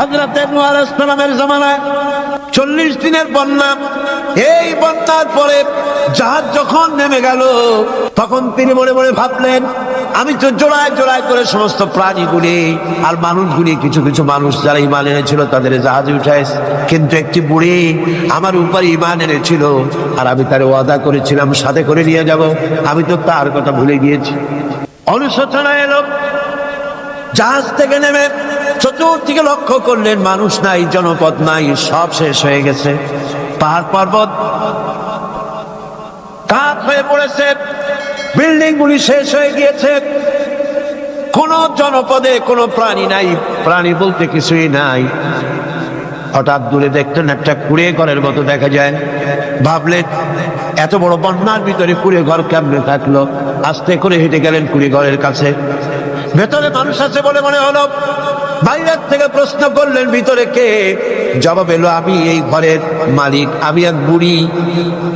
হযরতে নূহ আলাইহিস সালামের জামানায় 40 দিনের বন্যা। এই বন্যার পরে জাহাজ যখন নেমে গেল, তখন তিনি মনে মনে ভাবলেন, আমি তো জোড়ায় জোড়ায় করে সমস্ত প্রাণীগুলি আর মানুষগুলি, কিছু কিছু মানুষ যারা ঈমান এনেছিল তাদের জাহাজে উঠাইছে, কিন্তু একটি বুড়ি আমার উপর ঈমান এনেছিল আর আমি তার ওয়াদা করেছিলাম সাথে করে নিয়ে যাব, আমি তো তার কথা ভুলে গিয়েছি। অনুশোচনা এলো। জাহাজ থেকে নেমে চতুর্দিকে লক্ষ্য করলেন, মানুষ নাই, জনপদ নাই, সব শেষ হয়ে গেছে। পাহাড় পর্বত কাঠ হয়ে পড়েছে, বিল্ডিং গুলি শেষ হয়ে গিয়েছে, কোন জনপদে কোনো প্রাণী নাই, প্রাণী বলতে কিছুই নাই। হঠাৎ দূরে দেখতেন একটা কুড়ে ঘরের মতো দেখা যায়। ভাবলেন, এত বড় বন্যার ভিতরে কুড়ে ঘর কেমনে থাকলো? আস্তে করে হেঁটে গেলেন কুড়ে ঘরের কাছে। ভেতরে মানুষ আছে বলে মনে হলো। বাইরের থেকে প্রশ্ন করলেন, ভিতরে কে? জবাব এলো, আমি এই ঘরের মালিক, আমি এক বুড়ি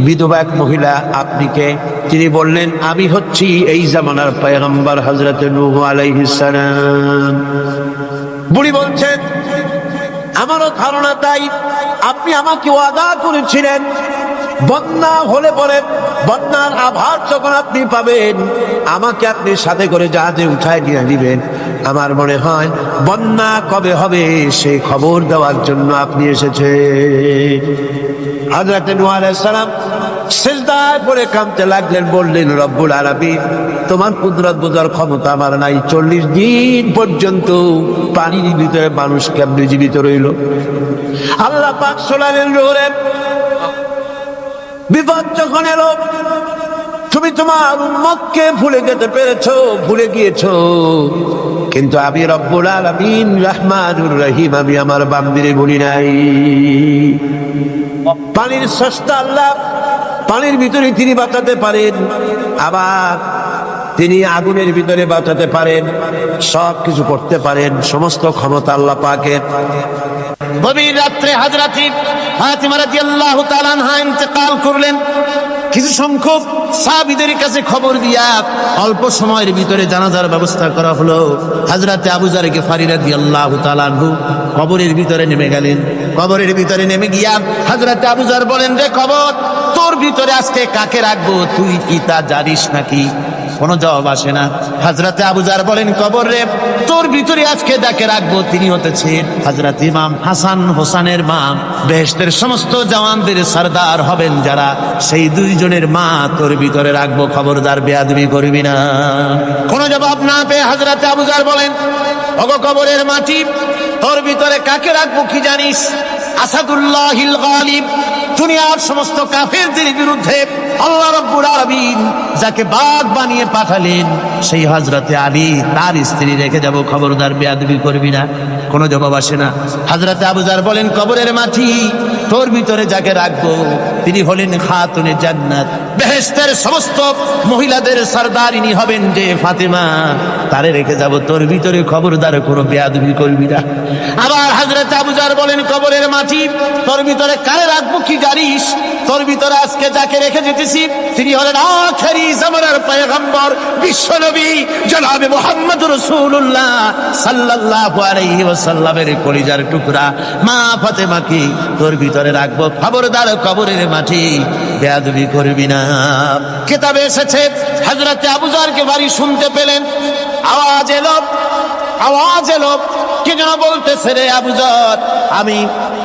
বিধবা এক মহিলা। আপনি কে? তিনি বললেন, আমি হচ্ছি এই জামানার পয়গম্বর হযরতে নূহ আলাইহিস সালাম। বুড়ি বলছেন, আমারও ধারণা তাই। আপনি আমাকে ওয়াদা করেছিলেন বন্যা হলে পরে, বন্যার আভার যখন আপনি পাবেন, আমাকে আপনি সাথে করে জাহাজে উঠায় নিয়ে দিবেন। আমার মনে হয় বন্যা কবে হবে সেই খবর দেওয়ার জন্য আপনি এসেছেন। হযরত নূহ আলাইহিস সালাম সিজদায় পড়ে কাঁদতে লাগলেন, বললেন, রব্বুল আলামিন, তোমার কুদরত বোঝার ক্ষমতা আমার নাই। 40 দিন পর্যন্ত পানির ভিতরে মানুষ কেমনে জীবিত রইল? আল্লাহ পাক শোনালেন, রোরে বিপদ যখন এলো, তুমি তোমার উম্মতকে ভুলে যেতে পেরেছো, ভুলে গিয়েছো, কিন্তু আমি রব্বুল আলামিন রহমানুর রহিম, আমি আমার বান্দিরে ভুলি নাই। পানির স্রষ্টা আল্লাহ, পানির ভিতরে তিনি বাঁচাতে পারেন, আবার তিনি আগুনের ভিতরে বাঁচাতে পারেন, সব কিছু করতে পারেন, সমস্ত ক্ষমতা আল্লাহ পাকের। গভীর রাত্রে হযরত ফাতিমা রাদিয়াল্লাহু তাআলা আনহা ইন্তেকাল করলেন। কিছু সংখ্যক সাহাবীদের কাছে খবর দিয়া অল্প সময়ের ভিতরে জানাজার ব্যবস্থা করা হলো। হযরত আবু যর গিফারী রাদিয়াল্লাহু তাআলা আনহু কবরের ভিতরে নেমে গেলেন। কবরের ভিতরে নেমে গিয়া হযরত আবু যর বলেন, রে কবর, তোর ভিতরে আজকে কাকে রাখবো? তুই কি তা জানিস নাকি? কোনো জবাব আসে না। হযরত আবু যর বলেন, কবর রে, তোর ভিতরে আজকে যাকে রাখবো তিনি হতেছেন হযরত ইমাম হাসান হোসেনের মা। বেহেশতের সমস্ত জওয়ানদের সরদার হবেন যারা, সেই দুইজনের মা তোর ভিতরে রাখবো, খবরদার বেয়াদবি করবি না। কোনো জবাব না পেয়ে হযরত আবু যর বলেন, ওগো কবরের মাটি, তোর ভিতরে কাকে রাখবো কি জানিস? আসাদুল্লাহিল গালিব, দুনিয়ার সমস্ত কাফেরদের বিরুদ্ধে আল্লাহ রাব্বুল আলামিন যাকে বাঘ বানিয়ে পাঠালেন, সেই হযরতে আলী, তার স্ত্রী রেখে যাব, খবরদার বেয়াদবি করবি না। কোনো জবাব আসে না। হযরতে আবু যর বলেন, কবরের মাটি, তোর ভিতরে যাকে রাখবো তিনি হলেন খাতুনে জান্নাত, বেহেশতের সমস্ত মহিলাদের সরদারিনী হবেন যে ফাতেমা, তারে রেখে যাব, তোর ভিতরে খবরদার কোনো বেয়াদবি করবি না। আবার হযরতে আবু যর বলেন, কবরের মাটি, তোর ভিতরে কারে রাখবো কি জানিস? তোর ভিতরে আজকে যাকে রেখে যেতেছি তিনি হলেন আখেরি জামানার পয়গম্বর বিশ্বনবী জনাবে মুহাম্মদুর রাসূলুল্লাহ সাল্লাল্লাহু আলাইহি ওয়াসাল্লামের কলিজার টুকরা মা ফাতেমাকে তোর ভিতরে রাখবো, খবরদার কবরের মাটি বেয়াদবি করবি না। কিতাবে এসেছে হযরতে আবু যরকে বাড়ি শুনতে পেলেন, আওয়াজ এলো, আওয়াজ এলো, কে যেন বলতেছে, রে আবু যর, আমি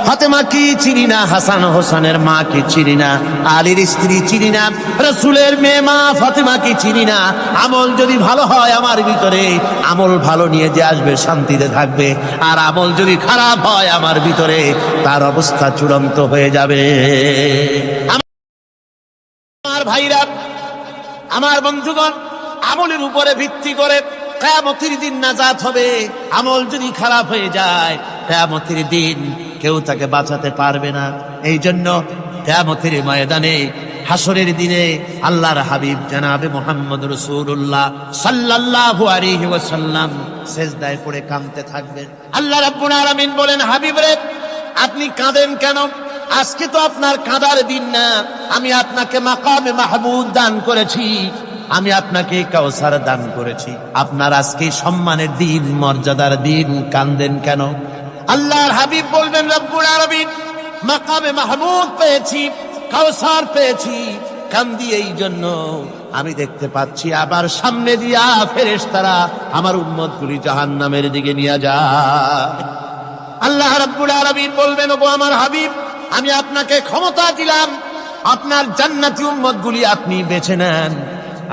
ফাতেমা কি চিনি না, হাসান হোসেনের মা কি চিনি না, আলীর স্ত্রী চিনি না, রাসূলের মেয়ে মা ফাতেমা কি চিনি না। আমল যদি ভালো হয় আমার ভিতরে, আমল ভালো নিয়ে যে আসবে শান্তিতে থাকবে, আর আমল যদি খারাপ হয় আমার ভিতরে, তার অবস্থা চূড়ান্ত হয়ে যাবে। আমার ভাইরা, আমার বন্ধুগণ, আমলের উপরে ভিত্তি করে কিয়ামতের দিন নাজাত হবে। আমল যদি খারাপ হয়ে যায়, কিয়ামতের দিন কেউ তাকে বাঁচাতে পারবে না। এই জন্য কিয়ামতের ময়দানে, হাসরের দিনে আল্লাহর হাবিব জনাবে মুহাম্মদ রাসূলুল্লাহ সাল্লাল্লাহু আলাইহি ওয়াসাল্লাম সিজদায় পড়ে কাঁদতে থাকবেন। আল্লাহ রাব্বুল আলামিন বলেন, হাবিব রে, আপনি কাঁদেন কেন? আজকে তো আপনার কাঁদার দিন না, আমি আপনাকে মাকামে মাহমুদ দান করেছি, আমি আপনাকে কাউসার দান করেছি, আপনার আজকে সম্মানের দিন, মর্যাদার দিন, কাঁদেন কেন? আল্লাহর হাবিব বলবেন রব্বুল আলামিন মাকামে মাহমুদ পেয়েছি, কাউসার পেয়েছি, কান্দি এই জন্য আমি দেখতে পাচ্ছি আবার সামনে দিয়া ফেরেশতারা আমার উম্মতগুলি জাহান্নামের দিকে নিয়ে যায়। আল্লাহ রাব্বুল আলামিন বলবেন ওগো আমার হাবিব, আমি আপনাকে ক্ষমতা দিলাম, আপনার জান্নাতি উম্মতগুলি আপনি বেছে নেন।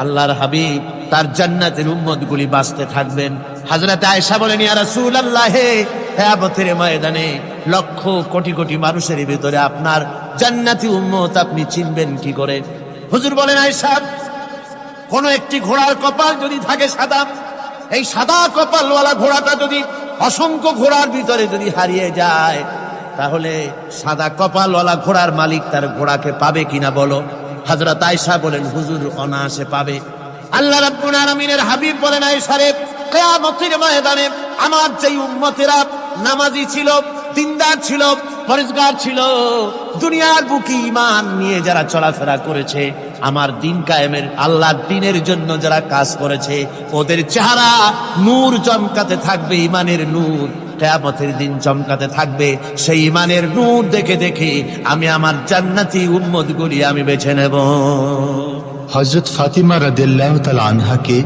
আল্লাহর হাবিব তার জান্নাতের উম্মতগুলি বাঁচতে থাকবেন। হযরত আয়েশা বলেন ইয়া রাসূলুল্লাহ, কিয়ামতের ময়দানে লক্ষ কোটি কোটি মানুষের ভিতরে আপনার জান্নাতি উম্মত আপনি চিনবেন কি করে? হুজুর বলেন আয়েশা, কোন একটি ঘোড়ার কপাল যদি থাকে সাদা, এই সাদা কপালওয়ালা ঘোড়াটা যদি অসংখ্য ঘোড়ার ভিতরে যদি হারিয়ে যায়, তাহলে সাদা কপালওয়ালা ঘোড়ার মালিক তার ঘোড়াকে পাবে কিনা বলো? হযরত আয়েশা বলেন হুজুর অনায়াসে পাবে। আল্লাহ রাব্বুল আলামিনের হাবিব বলেন আয়েশা রে, কিয়ামতের ময়দানে আমার যেই উম্মতেরা নামাজি ছিল, দিনদার ছিল, পরেজগার ছিল, দুনিয়ার বুকে ঈমান নিয়ে যারা চলাফেরা করেছে, আমার দিন কায়েমের আল্লাহর দ্বীনের জন্য যারা কাজ করেছে, ওদের চেহারা নূর চমকাতে থাকবে, ঈমানের নূর কিয়ামতের দিন চমকাতে থাকবে। সেই ঈমানের নূর দেখে দেখে আমি আমার জান্নাতি উম্মতগুলি আমি বেছে নেব। হযরত ফাতিমা রাদিয়াল্লাহু তাআলা আনহাকে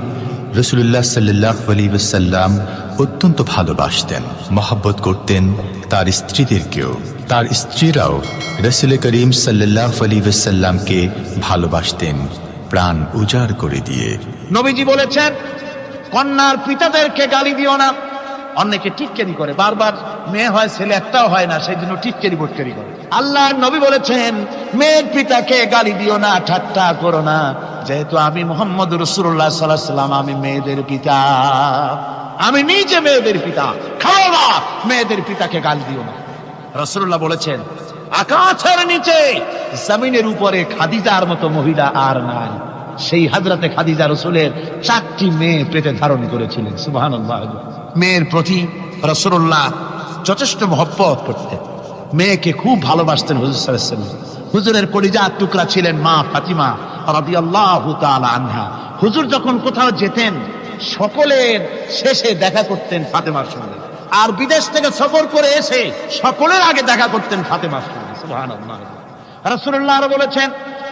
রাসূলুল্লাহ সাল্লাল্লাহু আলাইহি ওয়াসাল্লাম অত্যন্ত ভালোবাসতেন, মহব্বত করতেন তার স্ত্রীদেরকেও। তার স্ত্রীরাও রাসূল করিম সাল্লাল্লাহু আলাইহি ওয়াসাল্লামকে ভালোবাসতেন প্রাণ উজাড় করে দিয়ে। নবীজি বলেছেন কন্যার পিতাদেরকে গালি দিও না। অনেকে টিটকারি করে, বারবার মেয়ে হয় ছেলে একটাও হয় না, সেই জন্য টিটকারি বটকারি করে। আল্লাহর নবী বলেছেন মেয়ের পিতাকে গালি দিও না, ঠাট্টা করো না, যেহেতু আমি মুহাম্মদ রাসূলুল্লাহ সাল্লাল্লাহু আলাইহি ওয়াসাল্লাম, আমি মেয়েদের পিতা, আমি নিজে মেয়েদের পিতা। খাও না, মেয়েদের পিতাকে গালি দিও না। রাসূলুল্লাহ বলেছেন আকাশের নিচে জমিনের উপরে খাদিজার মতো মহিলা আর নাই। সেই হযরতে খাদিজা রাসূলের 4টি মেয়ে পেটে ধারণ করেছিলেন। সুবহানাল্লাহ। মেয়ের প্রতি রাসূলুল্লাহ যথেষ্ট মহব্বত করতেন, মেয়েকে খুব ভালোবাসতেন হুজুর সাল্লাল্লাহু আলাইহি ওয়াসাল্লাম। হুজুরের কলিজার টুকরা ছিলেন মা ফাতিমা রাদিয়াল্লাহু তাআলা আনহা। হুজুর যখন কোথাও যেতেন সকলের শেষে দেখা করতেন ফাতেমার সঙ্গে, আর বিদেশ থেকে সফর করে এসে সকলের আগে দেখা করতেন ফাতেমার সঙ্গে। সুবহানাল্লাহ। রাসূলুল্লাহ আরো বলেছেন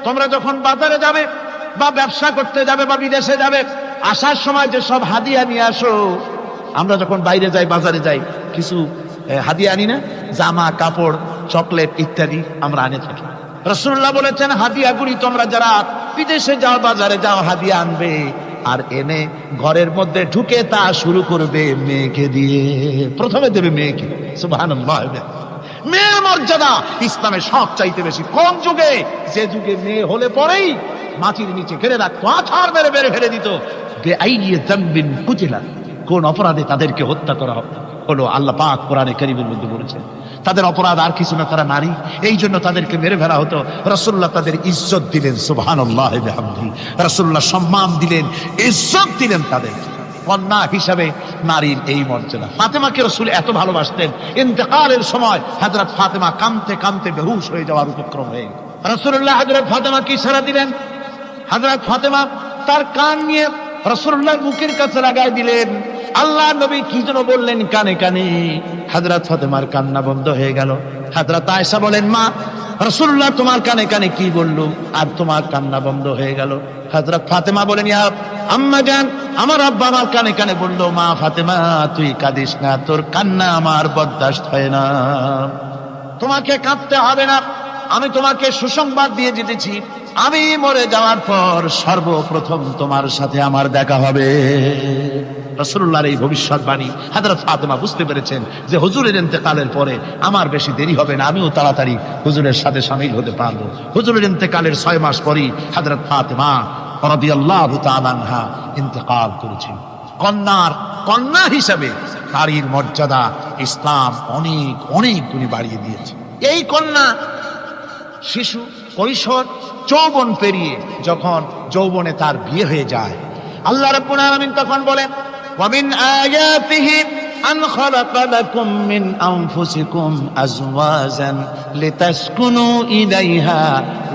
তোমরা যখন বাজারে যাবে বা ব্যবসা করতে যাবে বা বিদেশে যাবে, আসার সময় যে সব হাদিয়া নিয়ে আসো। আমরা যখন বাইরে যাই, বাজারে যাই, কিছু হাদিয়া আনি না, জামা কাপড় চকলেট ইত্যাদি আমরা আনে থাকি। রাসূলুল্লাহ বলেছেন হাদিয়াগুলি তোমরা যারা বিদেশে যাও, বাজারে যাও, হাদিয়া আনবে, আর এনে ঘরের মধ্যে ঢুকে তা শুরু করবে মেয়েকে দিয়ে। প্রথমে দেবে মেয়েকে। সুবহানাল্লাহ। মেয়ের মর্যাদা ইসলামে সব চাইতে বেশি। কোন যুগে? যে যুগে মেয়ে হলে পরেই মাটির নিচে ঘেরে রাখতো, আছাড় মেরে মেরে ফেলে দিত। বেআইয়ি যামবিন কুতিলা, কোন অপরাধে তাদেরকে হত্যা করা হলো। আল্লাহ পাক কোরআনে কারীমের মধ্যে বলেছেন তাদের অপরাধ আর কিছু না, তারা নারী, এই জন্য তাদেরকে মেরে ফেলা হতো। রাসূলুল্লাহ তাদের ইজ্জত দিলেন। সুবহানাল্লাহ বিহামদিহি। রাসূলুল্লাহ সম্মান দিলেন, ইজ্জত দিলেন তাদের। কন্যা হিসাবে নারীর এই মর্যাদা। ফাতেমাকে রাসূল এত ভালোবাসতেন, ইন্তেকালের সময় হযরত ফাতেমা কাঁদতে কাঁদতে বেহুশ হয়ে যাওয়ার উপক্রম হয়ে গেল। রাসূলুল্লাহ হযরত ফাতেমাকে ইশারা দিলেন। হযরত ফাতেমা তার কান নিয়ে রাসূলুল্লাহর মুখের কাছে লাগাই দিলেন। আল্লাহ নবী কি যেন বললেন কানে কানে, হযরত ফাতেমার কান্না বন্ধ হয়ে গেল। হযরত আয়েশা বলেন মা, রাসূলুল্লাহ তোমার কানে কানে কি বলল আর তোমার কান্না বন্ধ হয়ে গেল? হযরত ফাতেমা বলেন ইয়া আম্মা জান, আমার আব্বা আমার কানে কানে বলল মা ফাতেমা তুই কাঁদিস না, তোর কান্না আমার বরদাস্ত হয় না, তোমাকে কাঁদতে হবে না। আমি তোমাকে সুসংবাদ দিয়ে দিতেছি, আমি মরে যাওয়ার পর সর্বপ্রথম তোমার সাথে আমার দেখা হবে। রাসূলুল্লাহর এই ভবিষ্যৎবাণী হযরত ফাতেমা বুঝতে পেরেছেন যে হুজুরের ইন্তেকালের পরে আমার বেশি দেরি হবে না, আমিও তাড়াতাড়ি হুজুরের সাথে শামিল হতে পারবো। হুজুরের ইন্তেকালের 6 মাস পরেই হযরত ফাতেমা রাদিয়াল্লাহু তাআলা আনহা ইন্তেকাল করেছেন। কন্যা হিসাবে নারীর মর্যাদা ইসলাম অনেক অনেক গুণে বাড়িয়ে দিয়েছে। এই কন্যা শিশু, কৈশোর, যৌবন পেরিয়ে যখন যৌবনে তার বিয়ে হয়ে যায়, আল্লাহ রাব্বুল আলামিন তখন বলেন ওয়া মিন আয়াতিহি আন খালাকা লাকুম মিন আনফুসিকুম আজওয়াজান লিতাসকুনু ইলাইহা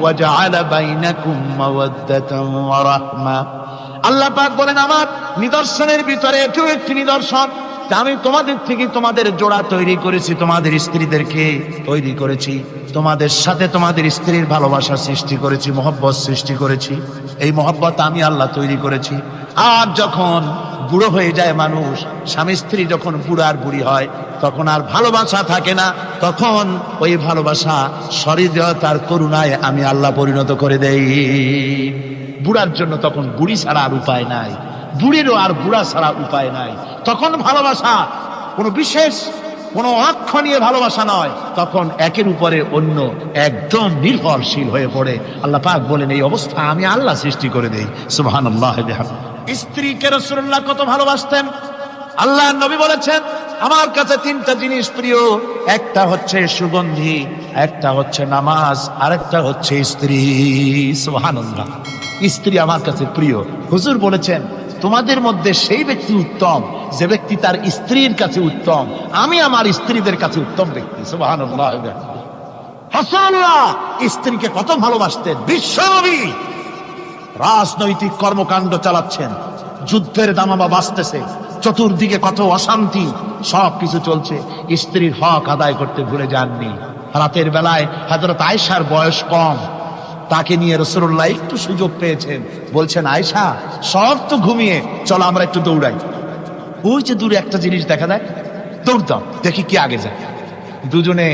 ওয়া জাআলা বাইনাকুম মাওয়াদ্দাতান ওয়া রাহমা। আল্লাহ পাক বলেন আমার নিদর্শনের ভিতরে এটিও একটি নিদর্শন, আমি তোমাদের থেকে তোমাদের জোড়া তৈরি করেছি, তোমাদের স্ত্রীদেরকে তৈরি করেছি, তোমাদের সাথে তোমাদের স্ত্রীর ভালোবাসা সৃষ্টি করেছি, মহব্বত সৃষ্টি করেছি। এই মহব্বত আমি আল্লাহ তৈরি করেছি। আর যখন বুড়ো হয়ে যায় মানুষ, স্বামী স্ত্রী যখন বুড়া আর বুড়ি হয়, তখন আর ভালোবাসা থাকে না, তখন ওই ভালোবাসা সহৃদয়তার করুণায় আমি আল্লাহ পরিণত করে দেই। বুড়ার জন্য তখন বুড়ি ছাড়া আর উপায় নাই, বুড়িরও আর বুড়া ছাড়া উপায় নাই। তখন ভালোবাসা কোনো বিশেষ কোনো অক্ষ নিয়ে ভালোবাসা নয়, তখন একের উপরে অন্য একদম নির্ভরশীল হয়ে পড়ে। আল্লাহ পাক বলেন এই অবস্থা আমি আল্লাহ সৃষ্টি করে দেই। সুবহানাল্লাহ। স্ত্রীকে রাসূলুল্লাহ কত ভালোবাসতেন। আল্লাহ নবী বলেছেন আমার কাছে তিনটা জিনিস প্রিয়, একটা হচ্ছে সুগন্ধি, একটা হচ্ছে নামাজ, আরেকটা হচ্ছে স্ত্রী। সুবহানাল্লাহ। স্ত্রী আমার কাছে প্রিয়। হুজুর বলেছেন তোমাদের মধ্যে সেই ব্যক্তি উত্তম যে ব্যক্তি তার স্ত্রীর কাছে উত্তম। আমি আমার স্ত্রীদের কাছে উত্তম ব্যক্তি। সুবহানাল্লাহ। রাসূলুল্লাহ স্ত্রীকে কত ভালোবাসতেন। বিশ্বনবী রাজনৈতিক কর্মকাণ্ড চালাচ্ছেন, যুদ্ধের দামামা বাজতেছে, চতুর্দিকে কত অশান্তি, সবকিছু চলছে, স্ত্রীর হক আদায় করতে ভুলে যাননি। রাতের বেলায় হযরত আয়েশার বয়স কম, তাকে নিয়ে রাসূলুল্লাহ একটু সুযোগ পেয়েছেন, বলছেন আয়েশা সব তো ঘুমিয়ে, চলো আমরা একটু দৌড়াই। ওই যে দূরে একটা জিনিস দেখা যায়, দৌড় দাও দেখি কি আগে যায়। দুজনে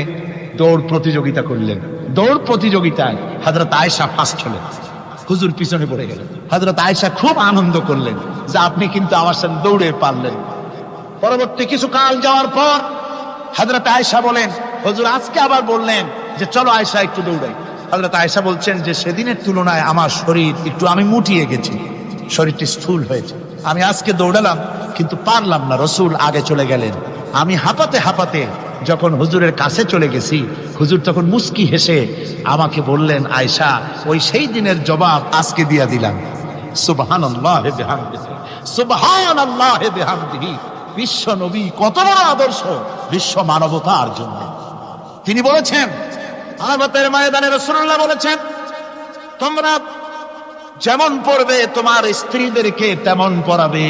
দৌড় প্রতিযোগিতা করলেন। দৌড় প্রতিযোগিতায় হযরত আয়েশা ফার্স্ট হলেন, হুজুর পিছনে পড়ে গেলেন। হযরত আয়েশা খুব আনন্দ করলেন যে আপনি কিন্তু আমার সাথে দৌড়ে পারলেন। পরবর্তী কিছু কাল যাওয়ার পর হযরত আয়েশা বলেন হুজুর আজকে আবার বললেন যে চলো আয়েশা একটু দৌড়াই। হযরত আয়েশা বলছেন যে সেদিনের তুলনায় আমার শরীর একটু, আমি মুটিয়ে গেছি, শরীরটি স্থূল হয়েছে, আমি আজকে দৌড়ালাম কিন্তু পারলাম না। রাসূল আগে চলে গেলেন, আমি হাঁপাতে হাঁপাতে যখন হুজুরের কাছে চলে গেছি, হুজুর তখন মুস্কি হেসে আমাকে বললেন আয়েশা ওই সেই দিনের জবাব আজকে দিয়া দিলাম। সুবহানাল্লাহ বিহামদিহি, সুবহানাল্লাহ বিহামদিহি। বিশ্ব নবী কত বড় আদর্শ বিশ্ব মানবতার জন্য। তিনি বলেছেন আরাফাতের ময়দানে রাসূলুল্লাহ বলেছেন তোমরা যেমন পড়বে তোমার স্ত্রীদেরকে তেমন পড়াবে,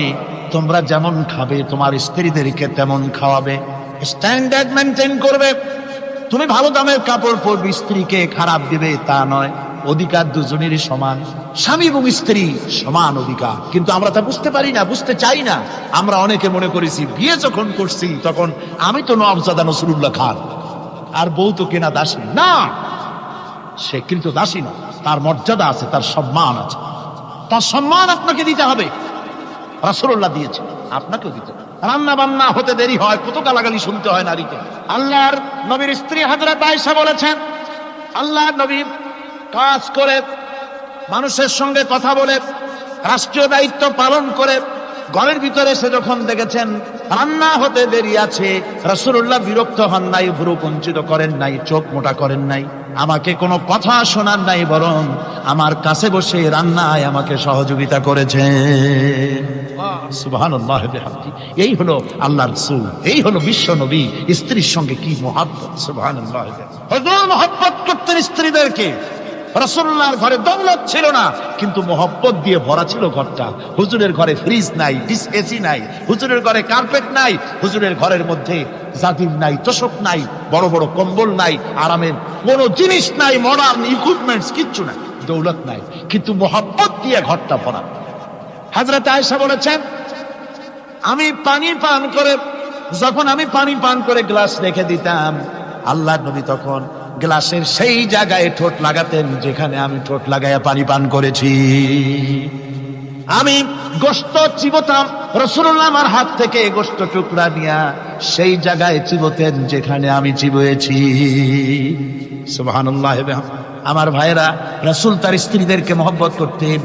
তোমরা যেমন খাবে তোমার স্ত্রীদেরকে তেমন খাওয়াবে, স্ট্যান্ডার্ড মেনটেন করবে। তুমি ভালো দামের কাপড় পরবে, স্ত্রীকে খারাপ দিবে তা নয়। অধিকার দুজনেরই সমান, স্বামী এবং স্ত্রী সমান অধিকার। কিন্তু আমরা তা বুঝতে পারি না, বুঝতে চাই না। আমরা অনেকে মনে করেছি বিয়ে যখন করছি তখন আমি তো নওয়াবজাদা নসরুল্লাহ খান আর বউ তো কেনা দাসী না। সে কিন্তু দাসী না, তার মর্যাদা আছে, তার সম্মান আছে, তার সম্মান আপনাকে দিতে হবে। রাসূলুল্লাহ দিয়েছে, আপনাকেও দিতে হবে। রান্না বান্না হতে দেরি হয়, কত গালাগালি শুনতে হয় নারীকে। আল্লাহর নবীর স্ত্রী হযরত আয়েশা বলেছেন আল্লাহর নবী কাজ করে, মানুষের সঙ্গে কথা বলে, রাষ্ট্রীয় দায়িত্ব পালন করে ঘরের ভিতরে এসে যখন দেখেছেন রান্না হতে দেরি আছে, রাসূলুল্লাহ বিরক্ত হন নাই, ভ্রু কুঞ্চিত করেন নাই, চোখ মোটা করেন নাই, আমাকে কোনো কথা শোনান নাই, বরং আমার কাছে বসে রান্নায় আমাকে সহযোগিতা করেছেন। সুবহানাল্লাহ বিহামদিহি। এই হলো আল্লাহর রাসূল, এই হলো বিশ্ব নবী। স্ত্রীর সঙ্গে কি মহব্বত! সুবহানাল্লাহ। হুজুর মহব্বত করতেন স্ত্রীদেরকে। রাসূলুল্লাহর ঘরে দৌলত ছিল না, কিন্তু মহব্বত দিয়ে ভরা ছিল ঘরটা। হুজুরের ঘরে ফ্রিজ নাই, ডিস এসি নাই, হুজুরের ঘরে কার্পেট নাই, হুজুরের ঘরের মধ্যে জাজির নাই, তোশক নাই, বড় বড় কম্বল নাই, আরামের কোনো জিনিস নাই, মডার্ন ইকুইপমেন্টস কিচ্ছু নাই, দৌলত নাই, কিন্তু মহব্বত দিয়ে ঘরটা ভরা। হযরত আয়েশা বলেছেন আমি পানি পান করে, যখন আমি পানি পান করে গ্লাস রেখে দিতাম, আল্লাহর নবী তখন গ্লাসের সেই জায়গায় ঠোঁট লাগাতেন যেখানে আমি ঠোঁট লাগাইয়া পানি পান করেছি। আমি গোশত চিবোতাম, রাসূলুল্লাহ আমার হাত থেকে গোশত টুকরা নিয়া সেই জায়গায় চিবোতেন যেখানে আমি চিবুয়েছি। সুবহানাল্লাহ। আমার ভাইরা, রাসূল তার স্ত্রীদেরকে মহব্বত করতেন,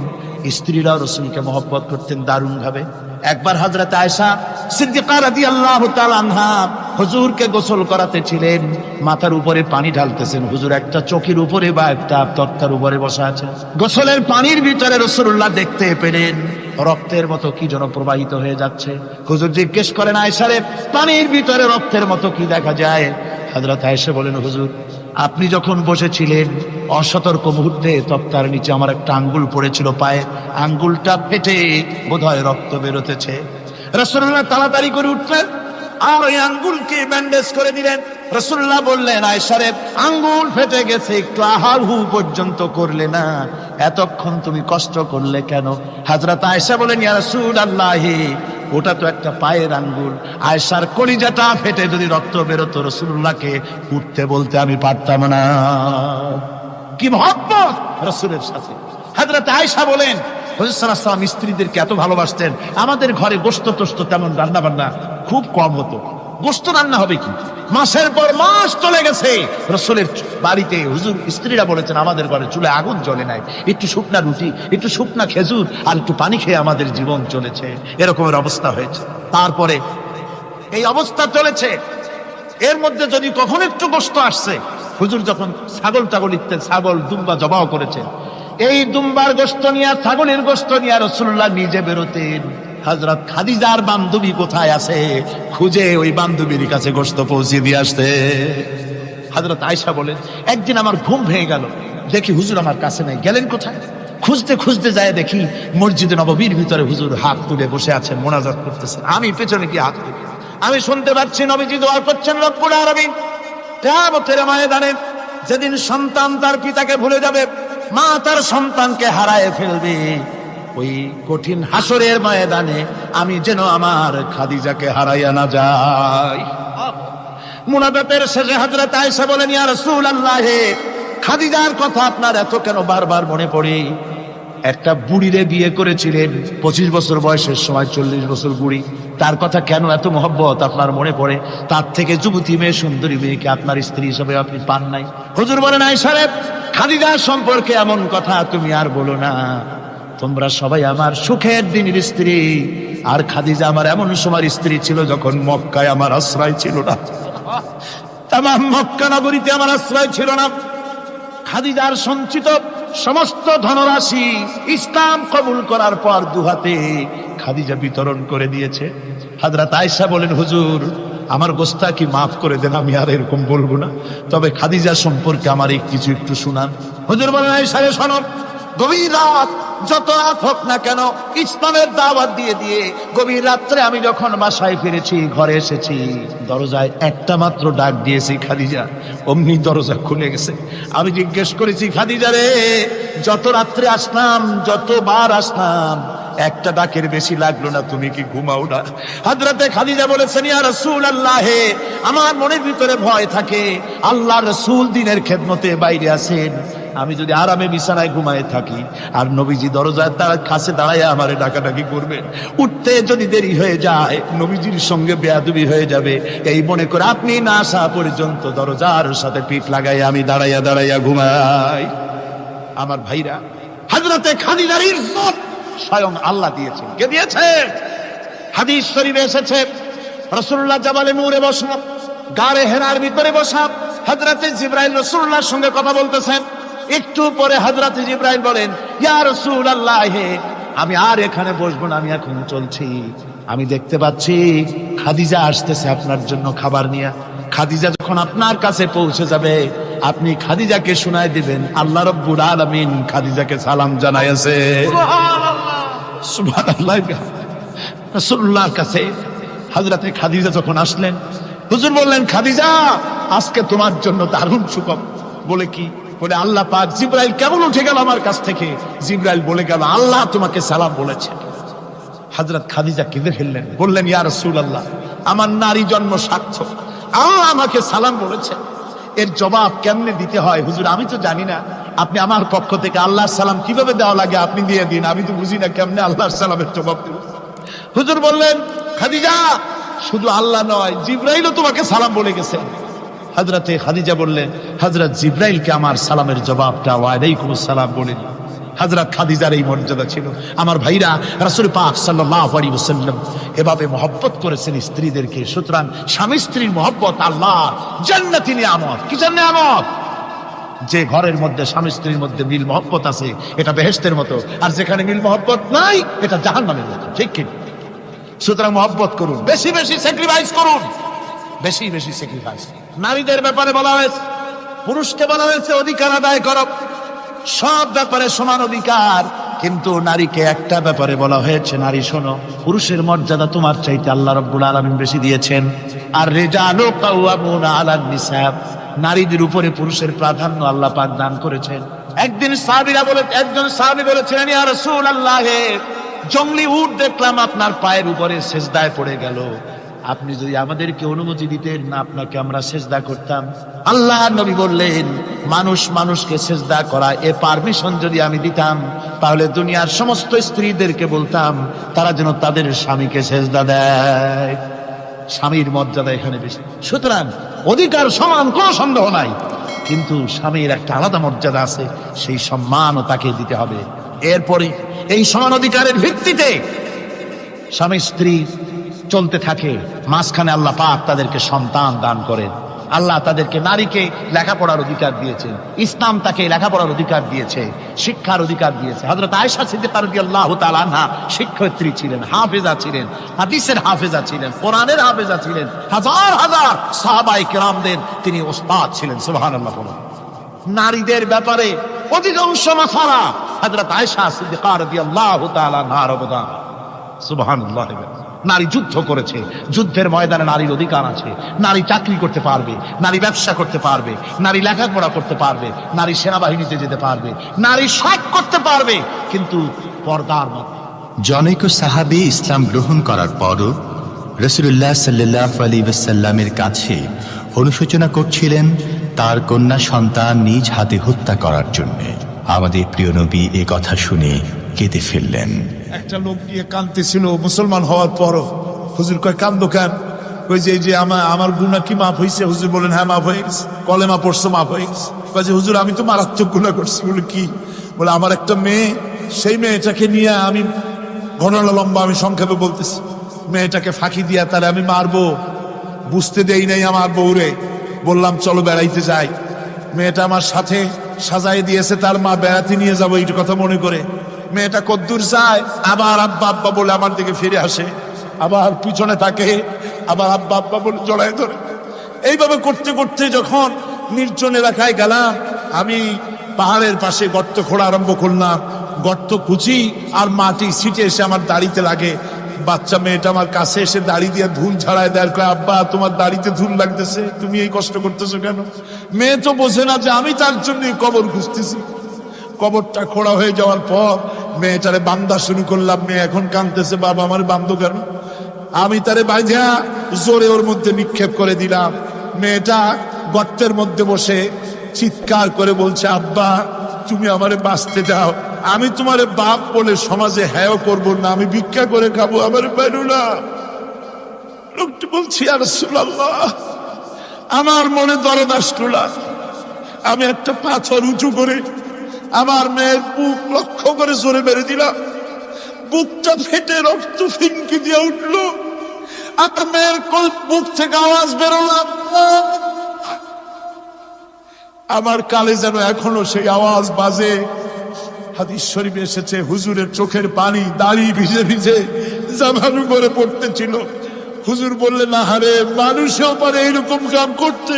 স্ত্রীরাও রাসূলকে মহব্বত করতেন দারুণ ভাবে। একবার হযরত আয়েশা সিদ্দিকা রাদিয়াল্লাহু তাআলা আনহা হুজুরকে গোসল করাতে ছিলেন, মাথার উপরে পানি ঢালতেছেন, হুজুর একটা চকির উপরে বা একটা তক্তার উপরে বসা আছে। গোসলের পানির ভিতরে রাসূলুল্লাহ দেখতে পেলেন রক্তের মতো কি যেন প্রবাহিত হয়ে যাচ্ছে। হুজুর জিজ্ঞেস করেন আয়েশা রে, পানির ভিতরে রক্তের মতো কি দেখা যায়? হযরত আয়েশা বলেন হুজুর আপনি যখন বসেছিলেন অসতর্ক মুহূর্তে তক্তার নিচে আমার একটা আঙ্গুল পড়েছিল পায়ে, আঙ্গুলটা ফেটে বোধহয় রক্ত বেরোতেছে। রাসূলুল্লাহ তাড়াতাড়ি করে উঠলেন, আর ওই আঙ্গুলকে ব্যান্ডেজ করে দিলেন। রাসূলুল্লাহ বললেন, আয়েশা রে, আঙ্গুল ফেটে গেছে, একটু আহার হু পর্যন্ত করলে না, এতক্ষণ তুমি কষ্ট করলে কেন? হযরত আয়েশা বলেন, ইয়া রাসূলুল্লাহ, ওটা তো একটা পায়ের আঙ্গুল। আয়েশার কলিজাটা ফেটে যদি রক্ত বেরোতো, রাসূলুল্লাহকে উঠতে বলতে আমি পারতাম না। কি মহব্বত রাসূলের সাথে। হযরত আয়েশা বলেন, হুজুর সাল্লাল্লাহু আলাইহি ওয়াসাল্লাম স্ত্রীদেরকে এত ভালোবাসতেন, আমাদের ঘরে গোশত টোস্ত তেমন রান্না বান্না খুব কম হতো। গোশত রান্না হবে কি, মাসের পর মাস চলে গেছে রাসূলের বাড়িতে, হুজুর স্ত্রীরা বলেছেন আমাদের ঘরে চুলে আগুন জ্বলে নাই, একটু শুকনা রুটি, একটু শুকনা খেজুর আর একটু পানি খেয়ে আমাদের জীবন চলেছে, এরকমের অবস্থা হয়েছে। তারপরে এই অবস্থা চলেছে, এর মধ্যে যদি কখনো একটু গোশত আসছে, হুজুর যখন ছাগল ইত্যাদি ছাগল দুম্বা জবাহ করেছেন, এই দুম্বার গোশত নিয়ে, ছাগলের গোশত নিয়ে রাসূলুল্লাহ নিজে বেরোতেন। হযরত খাদিজার বান্ধবী কোথায় আছে খুঁজে ওই বান্ধবীর কাছে গোশত পৌঁছে দিয়ে আসতে। হযরত আয়েশা বলেন, একদিন আমার ঘুম ভেঙে গেল, দেখি হুজুর আমার কাছে নাই, গেলেন কোথায়? খুঁজতে খুঁজতে যায় দেখি মসজিদে নববীর ভিতরে হুজুর হাত তুলে বসে আছেন, মোনাজাত করতেছেন। আমি পেছনে কি হাত তুলে, আমি শুনতে পাচ্ছি নবীজি দোয়া করছেন, রব্বুল আলামিন কিয়ামতের ময়দানে যেদিন সন্তান তার পিতাকে ভুলে যাবে, মা তার সন্তানকে হারায় ফেলবে, ওই কঠিন হাসরের ময়দানে আমি যেন আমার খাদিজাকে হারাইয়া না যাই। মুনাজাতের শেষে হযরত আয়েশা বলেন, ইয়া রাসূলুল্লাহ, খাদিজার কথা আপনার এত কেন বারবার মনে পড়ে? একটা বুড়িরে বিয়ে করেছিলেন 25 বছর বয়সের সময়, 40 বছর বুড়ি, তার কথা কেন এত মহব্বত আপনার মনে পড়ে? তার থেকে যুবতী মেয়ে, সুন্দরী মেয়েকে আপনার স্ত্রী হিসেবে আপনি পান নাই? হুজুর বলেন, আয়েশা রে, খাদিজা সম্পর্কে এমন কথা তুমি আর বলো না, তোমরা সবাই আমার সুখের দিনের স্ত্রী, আর খাদিজা আমার এমন সময় স্ত্রী ছিল যখন মক্কায় আমার আশ্রয় ছিল না, তামাম মক্কা নগরীতে আমার আশ্রয় ছিল না। খাদিজার সঞ্চিত সমস্ত ধনরাশি ইসলাম কবুল করার পর দুহাতে খাদিজা বিতরণ করে দিয়েছে। হযরত আয়েশা বলেন, হুজুর আমার গোস্তাকি মাফ করে দেন, আমি আর এরকম বলবো না, তবে খাদিজা সম্পর্কে আমার এই কিছু একটু শুনান। হুজুর বলেন, আয়েশা রে শোনো, গভীর রাত, যত রাত হোক না কেন, ইসলামের দাওয়াত দিয়ে দিয়ে গভীর রাত্রে আমি যখন বাসায় ফিরেছি, ঘরে এসেছি, দরজায় একটা মাত্র ডাক দিয়েছি, খাদিজা, অমনি দরজা খুলে গেছে। আমি জিজ্ঞেস করেছি, খাদিজা রে, যত রাত্রে আসলাম, যতবার আসলাম, একটা ডাকের বেশি লাগলো না, তুমি কি ঘুমাও না? হযরতে খাদিজা বলেছেন, ইয়া রাসূলুল্লাহ, আমার মনের ভিতরে ভয় থাকে, আল্লাহ রাসূল দিনের খেদমতে বাইরে আছেন, আমি যদি আরামে বিছানায় ঘুমায় থাকি আর নবীজি দরজার কাছে দাঁড়ায় আমারে ডাকাডাকি করবে, উঠতে যদি দেরি হয়ে যায় নবীজির সঙ্গে বেয়াদবি হয়ে যাবে, এই মনে করে আপনি না আসা পর্যন্ত দরজার সাথে পিঠ লাগাই আমি দাঁড়াইয়া দাঁড়াইয়া ঘুমাই। আমার ভাইরা, হযরতে খাদিজার ইজ্জত স্বয়ং আল্লাহ দিয়েছেন। কে দিয়েছেন? হাদিস শরীফে এসেছে, রাসূলুল্লাহ জাবালে নূরে বসা, গারে হেরার ভিতরে বসা, হযরতে জিবরাইল রাসূলুল্লাহর সঙ্গে কথা বলতেছেন। একটু পরে হযরতে জিবরাইল বলেন, ইয়া রাসূলুল্লাহ, আমি আর এখানে বসবো না, আমি এখন চলছি, আমি দেখতে পাচ্ছি খাদিজা আসতেছে আপনার জন্য খাবার নিয়ে। খাদিজা যখন আপনার কাছে পৌঁছে যাবে, আপনি খাদিজাকে শোনায় দিবেন আল্লাহ রাব্বুল আলামিন খাদিজাকে সালাম জানাইছে। সুবহানাল্লাহ। রাসূলুল্লাহর কাছে হযরতে খাদিজা যখন আসলেন, হুজুর বললেন, খাদিজা, আজকে তোমার জন্য দারুণ সুখবর। বলে কি? বলে আল্লাহ পাক, জিবরাইল কেমন উঠে গেল আমার কাছ থেকে, জিবরাইল বলে গেল আল্লাহ তোমাকে সালাম বলেছে। হযরত খাদিজা কেঁদে ফেললেন, বললেন, ইয়া রাসূলুল্লাহ, আমার নারী জন্ম সার্থক, আল্লাহ আমাকে সালাম বলেছে, এর জবাব কেমনে দিতে হয় হুজুর আমি তো জানি না, আপনি আমার পক্ষ থেকে আল্লাহর সালাম কিভাবে দেওয়া লাগে আপনি দিয়ে দিন, আমি তো বুঝি না কেমনে আল্লাহর সালামের জবাব দেব। হুজুর বললেন, খাদিজা, শুধু আল্লাহ নয়, জিবরাইলও তোমাকে সালাম বলে গেছে। হযরতে খাদিজা বললেন, হযরত জিবরাইলকে আমার সালামের জবাবটা ওয়ালাইকুমুস সালাম বলেন। হযরত খাদিজার এই মর্যাদা ছিল। আমার ভাইরা, রাসূল পাক সাল্লাল্লাহু আলাইহি ওয়াসাল্লাম এভাবে মহব্বত করেছেন স্ত্রীদেরকে। সুতরাং স্বামী স্ত্রীর মহব্বত আল্লাহর জান্নাতি নিয়ামত। কি নিয়ামত? যে ঘরের মধ্যে স্বামী স্ত্রীর মধ্যে মিল মহব্বত আছে, এটা বেহেশতের মতো, আর যেখানে মিল মহব্বত নাই, এটা জাহান্নামের মতো। ঠিক কি? সুতরাং মহব্বত করুন, বেশি বেশি স্যাক্রিফাইস করুন, বেশি বেশি স্যাক্রিফাইস। নারীদের ব্যাপারে বলা হয়েছে, পুরুষকে বলা হয়েছে অধিকার আদায় করো, সব ব্যাপারে সমান অধিকার, কিন্তু নারীকে একটা ব্যাপারে বলা হয়েছে, নারী শোনো, পুরুষের মর্যাদা তোমার চাইতে আল্লাহ রাব্বুল আলামিন বেশি দিয়েছেন। আর রিজালু কাওয়ামুনা আলান নিসা, নারীদের উপরে পুরুষের প্রাধান্য আল্লাহ পাক দান করেছেন। একজন সাহাবী বলেছিলেন, ইয়া রাসূলুল্লাহ, জংলি উট দেখলাম আপনার পায়ের উপরে সেজদায় পড়ে গেল, আপনি যদি আমাদেরকে অনুমতি দিতেন না আপনাকে আমরা সেজদা করতাম। আল্লাহ নবী বললেন, মানুষ মানুষকে সেজদা করা এ পারমিশন যদি আমি দিতাম তাহলে দুনিয়ার সমস্ত স্ত্রীদেরকে বলতাম তারা যেন তাদের স্বামীকে সেজদা দেয়। স্বামীর মর্যাদা এখানে বেশি, সুতরাং অধিকার সমান, কোনো সন্দেহ নাই, কিন্তু স্বামীর একটা আলাদা মর্যাদা আছে, সেই সম্মানও তাকে দিতে হবে। এরপরে এই সমান অধিকারের ভিত্তিতে স্বামী স্ত্রী চলতে থাকে, মাঝখানে আল্লাহ পাক তাদেরকে সন্তান দান করেন। আল্লাহ তাদেরকে, নারীকে লেখাপড়ার অধিকার দিয়েছেন, ইসলাম তাকে লেখাপড়ার অধিকার দিয়েছে, শিক্ষার অধিকার দিয়েছে। হযরত আয়েশা সিদ্দিকা রাদিয়াল্লাহু তাআলা আনহা শিক্ষয়িত্রী ছিলেন, হাফেজা ছিলেন, হাদিসের হাফেজা ছিলেন, কোরআনের হাফেজা ছিলেন, হাজার হাজার সাহাবায়ে কেরামদের তিনি ওস্তাদ ছিলেন। সুবহানাল্লাহ। নারীদের ব্যাপারে অধিকাংশ মাসালা হযরত আয়েশা সিদ্দিকা রাদিয়াল্লাহু তাআলা আনহার অবদান। সুবহানাল্লাহ। নারী যুদ্ধ করেছে, যুদ্ধের ময়দানে নারীর অধিকার আছে। নারী চাকরি করতে পারবে, নারী ব্যবসা করতে পারবে, নারী লেখাপড়া করতে পারবে, নারী সেনাবাহিনীতে যেতে পারবে, নারী সব করতে পারবে, কিন্তু পর্দার মধ্যে। জনৈক সাহাবী ইসলাম গ্রহণ করার পরও রাসূলুল্লাহ সাল্লাল্লাহু আলাইহি ওয়াসাল্লামের কাছে অনুশোচনা করছিলেন তার কন্যা সন্তান নিজ হাতে হত্যা করার জন্য। আমাদের প্রিয় নবী এ কথা শুনে কেঁদে ফেললেন। একটা লোক নিয়ে কাঁদতেছিল মুসলমান হওয়ার পরও। হুজুর কয়, কান্দো কেন? কই যে এই যে আমার গুনাহ কি মাফ হয়েছে? হুজুর বলেন, হ্যাঁ মাফ হয়ে গেছে। কলেমা পড়ছো, মাফ হয়ে গেছে। কয় যে হুজুর আমি তো মারাত্মক গুনাহ করছি। বলে কি? বলে আমার একটা মেয়ে, সেই মেয়েটাকে নিয়ে আমি, ঘটনা লম্বা, আমি সংক্ষেপে বলতেছি, মেয়েটাকে ফাঁকি দিয়া তারে আমি মারবো, বুঝতে দেই নাই আমার বউরে। বললাম চলো বেড়াইতে যাই। মেয়েটা আমার সাথে সাজাই দিয়েছে, তার মা বেড়াতে নিয়ে যাবো এই কথা মনে করে। মেয়েটা কদ্দূর যায়, আবার আব্বা আব্বা বলে আমার দিকে ফিরে আসে, আবার পিছনে থাকে, আবার আব্বা আব্বা বলে জড়ায় ধরে। এইভাবে করতে করতে যখন নির্জন এলাকায় গেলাম, আমি পাহাড়ের পাশে গর্ত খোঁড়া আরম্ভ করলাম। গর্ত কুচি আর মাটি ছিটে এসে আমার দাড়িতে লাগে। বাচ্চা মেয়েটা আমার কাছে এসে দাড়ি দিয়ে ধুল ছাড়ায় দেয়। আব্বা তোমার দাড়িতে ধুল লাগতেছে, তুমি এই কষ্ট করতেছো কেন? মেয়ে তো বোঝে না যে আমি তার জন্য কবর খুঁজতেছি। কবরটা খোঁড়া হয়ে যাওয়ার পর মেয়েটারে বান্ধা শুরু করলাম। মেয়ে এখন কাঁদতেছে, বাবা আমার বান্ধো কেন? আমি তারে বাঁধা জোরে ওর মধ্যে নিক্ষেপ করে দিলাম। মেয়েটা গর্তের মধ্যে বসে চিৎকার করে বলছে, আব্বা তুমি আমারে বাঁচতে দাও, আমি তোমার বাপ বলে সমাজে হ্যাঁ করবো না, আমি ভিক্ষা করে খাবো, আমার বেরো না। লোকটি বলছি, ইয়া রাসূলুল্লাহ, আমার মনে দরদ আসলো না। আমি একটা পাথর উঁচু করে আমার মেয়ের বুক লক্ষ্য করে জোরে মেরে দিলাম। বুকটা ফেটে রক্ত ফিনকি দিয়ে উঠলো। আমার মেয়ের বুক থেকে আওয়াজ বেরোলো। আমার কালে যেন এখনো সেই আওয়াজ বাজে। হাদিস শরীফে এসেছে, হুজুরের চোখের পানি দাড়ি ভিজে ভিজে জামার উপরে পড়তেছিল। হুজুর বললেন, আহারে, মানুষও পারে এইরকম কাম করতে।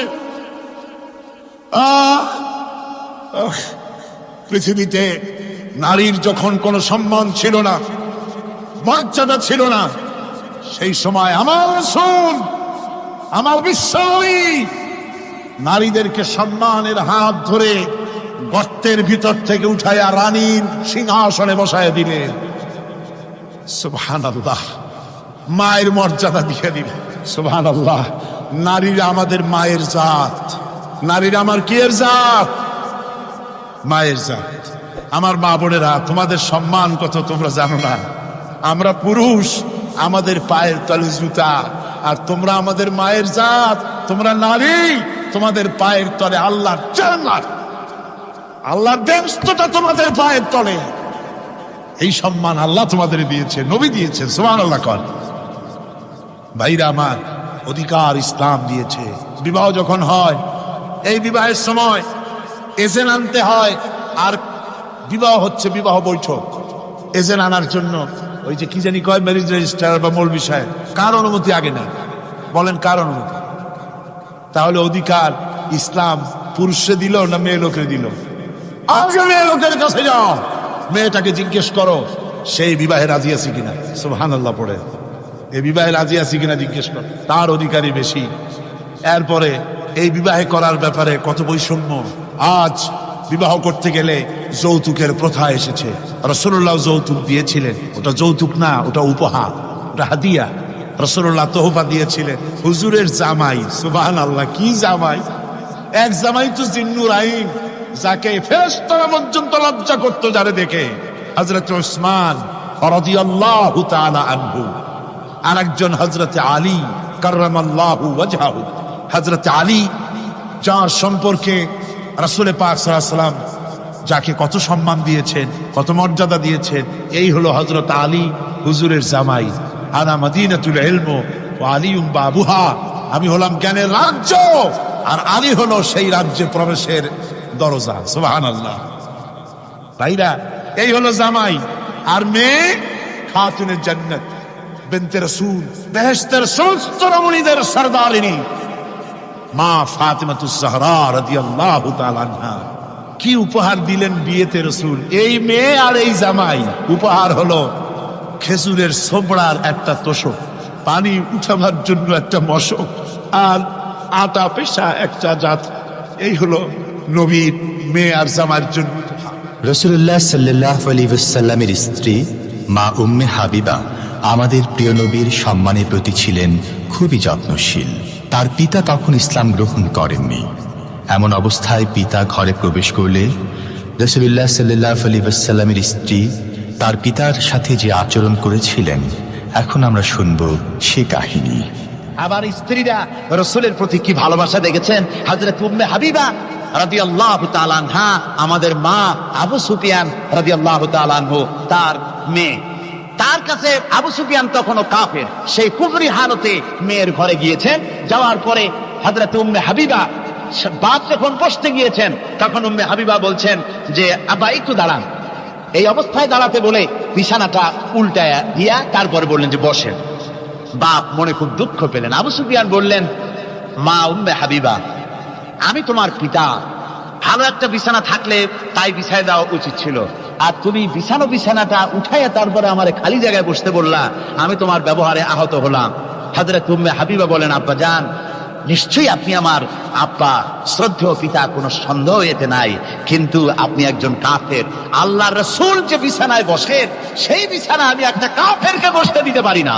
পৃথিবীতে নারীর যখন কোনো সম্মান ছিল না, মর্যাদা ছিল না, সেই সময় আমার রাসূল, আমার বিশ্বনবী নারীদেরকে সম্মানের হাত ধরে গর্তের ভিতর থেকে উঠাইয়া রানীর সিংহাসনে বসায় দিলেন। সুবহানাল্লাহ। মায়ের মর্যাদা দিয়ে দিলেন। সুবহানাল্লাহ। নারীরা আমাদের মায়ের জাত। নারীরা আমার কি এর জাত? মায়ের জাত। আমার মা বোনেরা, তোমাদের সম্মান কত তোমরা জানো না। আমরা পুরুষ, আমাদের পায়ের তলে জুতা, আর তোমরা আমাদের মায়ের জাত। তোমরা নারী, তোমাদের পায়ের তলে আল্লাহর জান্নাত, আল্লাহর ব্যস্ততা তোমাদের পায়ের তলে। এই সম্মান আল্লাহ তোমাদের দিয়েছে, নবী দিয়েছে। সুবহানাল্লাহ। কর ভাইরা আমার, অধিকার ইসলাম দিয়েছে। বিবাহ যখন হয়, এই বিবাহের সময় এজেন্ট আনতে হয়। আর বিবাহ হচ্ছে বিবাহ বৈঠক। এজেন্ট আনার জন্য ওই যে কি জানি কয়, ম্যারেজ রেজিস্ট্রার বা মৌলবি সাহেব, কার অনুমতি আগে না? বলেন কার অনুমতি? তাহলে অধিকার ইসলাম পুরুষে দিল না মেয়ে লোকে দিল? আগে মেয়ে লোকের কাছে যাও, মেয়েটাকে জিজ্ঞেস করো সেই বিবাহে রাজি আছে কিনা। সুবহানাল্লাহ পড়ে। এই বিবাহে রাজি আছি কিনা জিজ্ঞেস কর, তার অধিকারী বেশি। এরপরে এই বিবাহে করার ব্যাপারে কত বৈষম্য। আজ বিবাহ করতে গেলে যৌতুকের প্রথা এসেছে। রাসূলুল্লাহ যৌতুক দিয়েছিলেন, ওটা যৌতুক না, ওটা উপহার, ওটা হাদিয়া। রাসূলুল্লাহ তোহফা দিয়েছিলেন হুজুরের জামাই। সুবহানাল্লাহ, কি জামাই! এক জামাই তো জিন্নুর আইন, যাকে ফেরেশতারা পর্যন্ত লজ্জা করত যারে দেখে, হযরত উসমান রাদিয়াল্লাহু তাআলা আনহু। আরেকজন হযরত আলী কাররামাল্লাহু ওয়াজহাহু। হযরত আলী, যার সম্পর্কে রাসূল পাক সাল্লাল্লাহু আলাইহি ওয়াসাল্লাম যাকে কত সম্মান দিয়েছেন, কত মর্যাদা দিয়েছেন, এই হলো হযরত আলী হুজুরের জামাই। আনা মদিনাতুল ইলম ওয়া আলিউম বাবুহা, আমি হলাম জ্ঞানের রাজ্য, আর আলী হলো সেই রাজ্যে প্রবেশের দরজা। সুবহানাল্লাহ। ভাইরা, এই হলো জামাই। আর মেয়ে খাতুনে জান্নাত বিনতে রাসূল, বেহেশতের সমস্ত রমণীদের সরদারিনী মা ফাতিমাতুজ জাহরা রাদিয়াল্লাহু তাআলা আনহা। কি উপহার দিলেন বিয়েতে রাসূল! এই মেয়ে আর এই জামাই। উপহার হলো খেজুরের ছোবড়ার একটা তোষক, পানি উঠাবার জন্য একটা মশক, আর আটা পেশা একটা জাত। এই হলো নবীর মেয়ে আর জামার জন্য। রাসূলুল্লাহ সাল্লাল্লাহু আলাইহি ওয়াসাল্লামের স্ত্রী মা উম্মে হাবিবা আমাদের প্রিয় নবীর সম্মানের প্রতি ছিলেন খুবই যত্নশীল। তার পিতা তখন ইসলাম গ্রহণ করেননি। এমন অবস্থায় পিতা ঘরে প্রবেশ করলে রাসূলুল্লাহ সাল্লাল্লাহু আলাইহি ওয়াসাল্লামের স্ত্রী তার পিতার সাথে যে আচরণ করেছিলেন, এখন আমরা শুনব সে কাহিনী। আবার স্ত্রীরা রাসূলের প্রতি কি ভালোবাসা দেখেছেন। হযরত উম্মে হাবিবা রাদিয়াল্লাহু তাআলা আনহা, আমাদের মা আবু সুফিয়ান রাদিয়াল্লাহু তাআলা আনহু, তার মেয়ে। তার কাছে আবু সুফিয়ান তখনও কাফের, সেই কুফরি হালতে মেয়ের ঘরে গিয়েছেন। যাওয়ার পরে হযরত উম্মে হাবিবা বাপ যখন বসতে গিয়েছেন, তখন উম্মে হাবিবা বলছেন যে আব্বা একটু দাঁড়ান। এই অবস্থায় দাঁড়াতে বলে বিছানাটা উল্টায়া দিয়া তারপরে বললেন যে বসেন। বাপ মনে খুব দুঃখ পেলেন। আবু সুফিয়ান বললেন, মা উম্মে হাবিবা, আমি তোমার পিতা, ভালো একটা বিছানা থাকলে তাই বিছায় দেওয়া উচিত ছিল, আর তুমি বিছানাটা উঠাইয়া তারপরে আমার খালি জায়গায় বসতে বললা, আমি তোমার ব্যবহারে আহত হলাম। হযরত উম্মে হাবিবা বলেন, আব্বা জান, নিশ্চয়ই আপনি আমার আব্বা, শ্রদ্ধেয় পিতা, কোনো সন্দেহ এতে নাই, কিন্তু আপনি একজন কাফের। আল্লাহর রাসূল যে বিছানায় বসেন, সেই বিছানা আমি একটা কাফেরকে বসতে দিতে পারি না।